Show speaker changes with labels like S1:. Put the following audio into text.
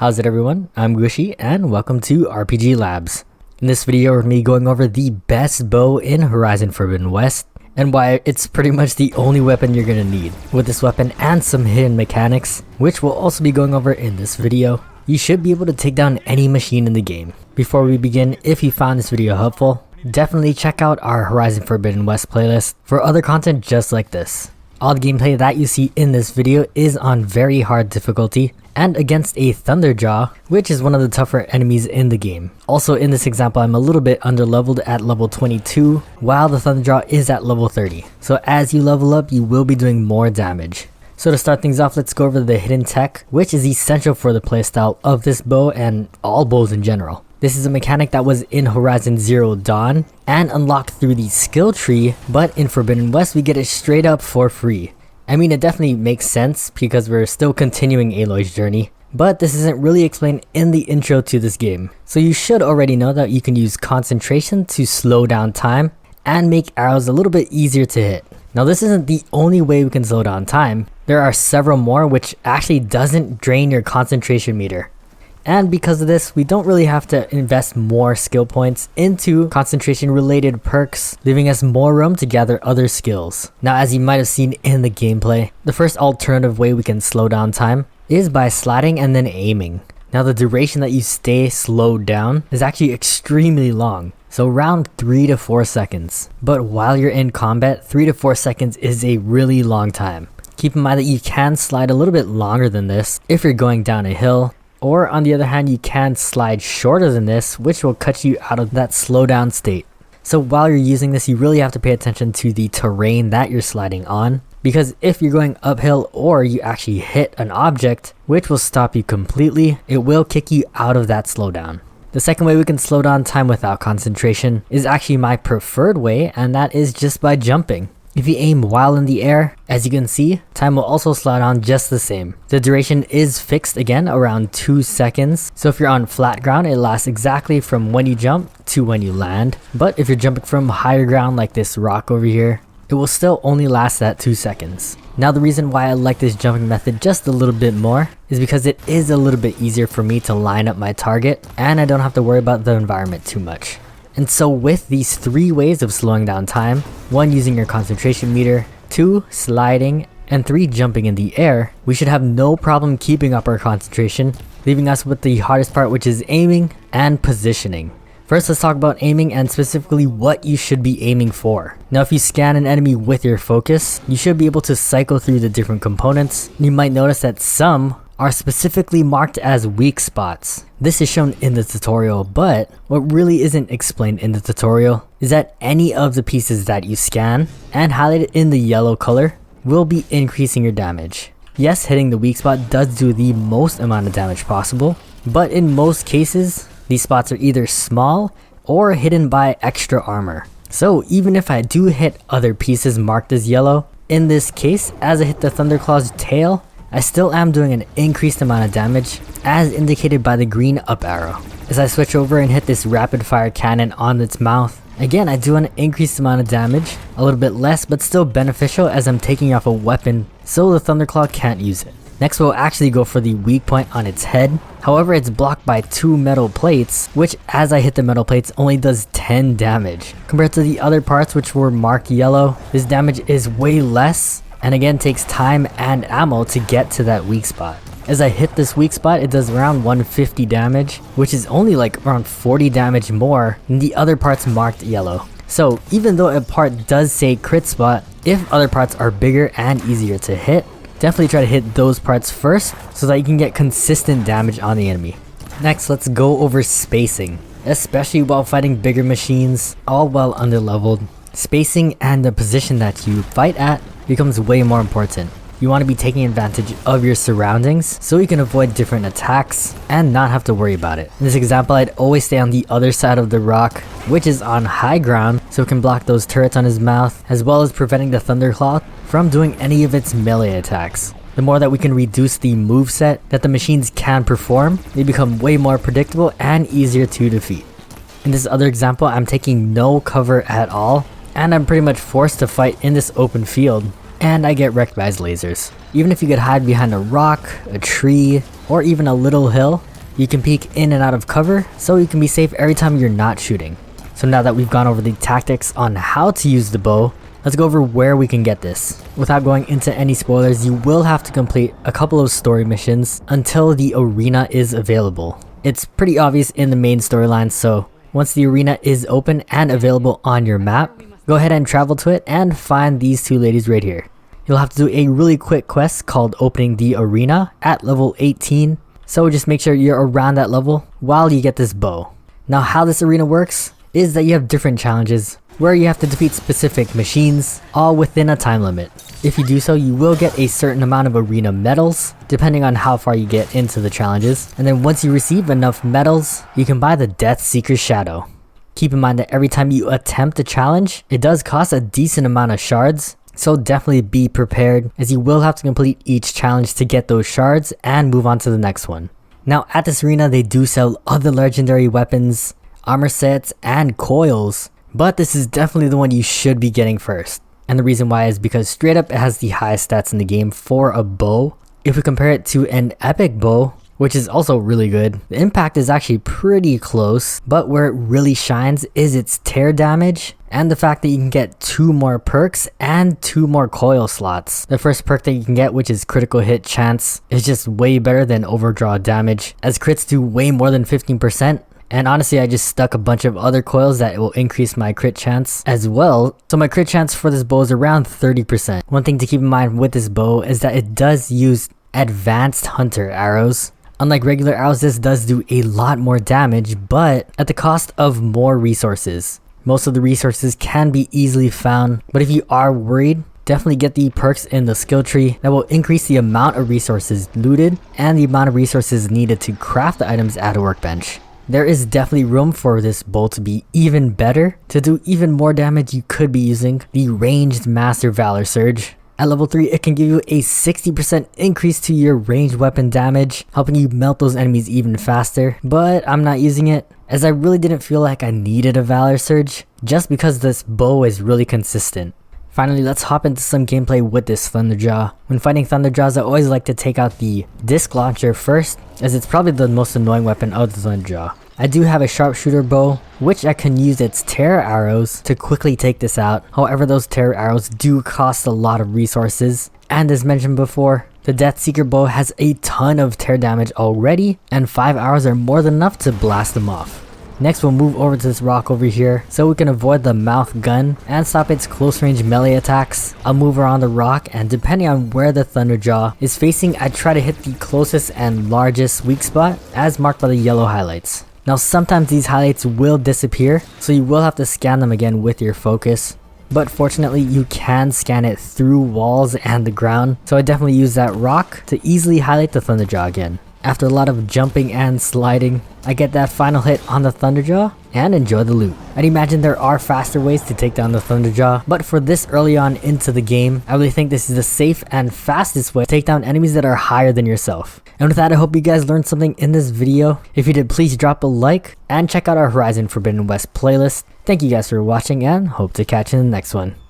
S1: How's it everyone? I'm Gushi and welcome to RPG Labs. In this video we're going to be going over the best bow in Horizon Forbidden West and why it's pretty much the only weapon you're going to need. With this weapon and some hidden mechanics, which we'll also be going over in this video, you should be able to take down any machine in the game. Before we begin, if you found this video helpful, definitely check out our Horizon Forbidden West playlist for other content just like this. All the gameplay that you see in this video is on very hard difficulty and against a Thunderjaw, which is one of the tougher enemies in the game. Also in this example, I'm a little bit underleveled at level 22, while the Thunderjaw is at level 30. So as you level up, you will be doing more damage. So to start things off, let's go over the hidden tech, which is essential for the playstyle of this bow and all bows in general. This is a mechanic that was in Horizon Zero Dawn and unlocked through the skill tree, but in Forbidden West we get it straight up for free. I mean, it definitely makes sense because we're still continuing Aloy's journey, but this isn't really explained in the intro to this game. So you should already know that you can use concentration to slow down time and make arrows a little bit easier to hit. Now this isn't the only way we can slow down time. There are several more which actually doesn't drain your concentration meter. And because of this, we don't really have to invest more skill points into concentration related perks, leaving us more room to gather other skills. Now as you might have seen in the gameplay, the first alternative way we can slow down time is by sliding and then aiming. Now the duration that you stay slowed down is actually extremely long, so around 3 to 4 seconds. But while you're in combat, 3 to 4 seconds is a really long time. Keep in mind that you can slide a little bit longer than this if you're going down a hill, or on the other hand, you can slide shorter than this, which will cut you out of that slowdown state. So while you're using this, you really have to pay attention to the terrain that you're sliding on, because if you're going uphill or you actually hit an object, which will stop you completely, it will kick you out of that slowdown. The second way we can slow down time without concentration is actually my preferred way, and that is just by jumping. If you aim while in the air, as you can see, time will also slow down just the same. The duration is fixed again around 2 seconds, so if you're on flat ground, it lasts exactly from when you jump to when you land. But if you're jumping from higher ground like this rock over here, it will still only last that 2 seconds. Now the reason why I like this jumping method just a little bit more is because it is a little bit easier for me to line up my target and I don't have to worry about the environment too much. And so with these 3 ways of slowing down time, 1 using your concentration meter, 2 sliding, and 3 jumping in the air, we should have no problem keeping up our concentration, leaving us with the hardest part, which is aiming and positioning. First, let's talk about aiming and specifically what you should be aiming for. Now if you scan an enemy with your focus, you should be able to cycle through the different components. You might notice that some are specifically marked as weak spots. This is shown in the tutorial, but what really isn't explained in the tutorial is that any of the pieces that you scan and highlighted in the yellow color will be increasing your damage. Yes, hitting the weak spot does do the most amount of damage possible, but in most cases, these spots are either small or hidden by extra armor. So even if I do hit other pieces marked as yellow, in this case, as I hit the Thunderclaw's tail, I still am doing an increased amount of damage as indicated by the green up arrow. As I switch over and hit this rapid fire cannon on its mouth, again I do an increased amount of damage, a little bit less but still beneficial as I'm taking off a weapon so the Thunderclaw can't use it. Next we'll actually go for the weak point on its head. However, it's blocked by 2 metal plates, which as I hit the metal plates only does 10 damage. Compared to the other parts which were marked yellow, this damage is way less and again takes time and ammo to get to that weak spot. As I hit this weak spot, it does around 150 damage, which is only like around 40 damage more than the other parts marked yellow. So even though a part does say crit spot, if other parts are bigger and easier to hit, definitely try to hit those parts first so that you can get consistent damage on the enemy. Next, let's go over spacing, especially while fighting bigger machines, all while underleveled. Spacing and the position that you fight at becomes way more important. You want to be taking advantage of your surroundings so you can avoid different attacks and not have to worry about it. In this example, I'd always stay on the other side of the rock, which is on high ground, so it can block those turrets on his mouth, as well as preventing the Thunderclaw from doing any of its melee attacks. The more that we can reduce the moveset that the machines can perform, they become way more predictable and easier to defeat. In this other example, I'm taking no cover at all, and I'm pretty much forced to fight in this open field, and I get wrecked by his lasers. Even if you could hide behind a rock, a tree, or even a little hill, You can peek in and out of cover, so you can be safe every time you're not shooting. So now that we've gone over the tactics on how to use the bow, let's go over where we can get this. Without going into any spoilers, you will have to complete a couple of story missions until the arena is available. It's pretty obvious in the main storyline, so once the arena is open and available on your map, go ahead and travel to it and find these two ladies right here. You'll have to do a really quick quest called Opening the Arena at level 18, so just make sure you're around that level while you get this bow. Now how this arena works is that you have different challenges where you have to defeat specific machines, all within a time limit. If you do so, you will get a certain amount of arena medals, depending on how far you get into the challenges, and then once you receive enough medals, you can buy the Deathseeker's Shadow. Keep in mind that every time you attempt a challenge, it does cost a decent amount of shards, so definitely be prepared, as you will have to complete each challenge to get those shards and move on to the next one. Now at this arena, they do sell other legendary weapons, armor sets, and coils, but this is definitely the one you should be getting first. And the reason why is because straight up it has the highest stats in the game for a bow. If we compare it to an epic bow, which is also really good, the impact is actually pretty close, but where it really shines is its tear damage and the fact that you can get 2 more perks and 2 more coil slots. The first perk that you can get, which is critical hit chance, is just way better than overdraw damage, as crits do way more than 15%. And honestly, I just stuck a bunch of other coils that will increase my crit chance as well. So my crit chance for this bow is around 30%. One thing to keep in mind with this bow is that it does use advanced hunter arrows. Unlike regular arrows, this does do a lot more damage, but at the cost of more resources. Most of the resources can be easily found, but if you are worried, definitely get the perks in the skill tree that will increase the amount of resources looted and the amount of resources needed to craft the items at a workbench. There is definitely room for this bow to be even better. To do even more damage, you could be using the Ranged Master Valor Surge. At level 3, it can give you a 60% increase to your ranged weapon damage, helping you melt those enemies even faster, but I'm not using it, as I really didn't feel like I needed a Valor Surge, just because this bow is really consistent. Finally, let's hop into some gameplay with this Thunderjaw. When fighting Thunderjaws, I always like to take out the disc launcher first, as it's probably the most annoying weapon of the Thunderjaw. I do have a sharpshooter bow, which I can use its terror arrows to quickly take this out. However, those terror arrows do cost a lot of resources, and as mentioned before, the Deathseeker bow has a ton of tear damage already, and 5 arrows are more than enough to blast them off. Next, we'll move over to this rock over here so we can avoid the mouth gun and stop its close range melee attacks. I'll move around the rock, and depending on where the Thunderjaw is facing, I try to hit the closest and largest weak spot as marked by the yellow highlights. Now sometimes these highlights will disappear, so you will have to scan them again with your focus. But fortunately, you can scan it through walls and the ground, so I definitely use that rock to easily highlight the Thunderjaw again. After a lot of jumping and sliding, I get that final hit on the Thunderjaw and enjoy the loot. I'd imagine there are faster ways to take down the Thunderjaw, but for this early on into the game, I really think this is the safe and fastest way to take down enemies that are higher than yourself. And with that, I hope you guys learned something in this video. If you did, please drop a like and check out our Horizon Forbidden West playlist. Thank you guys for watching and hope to catch you in the next one.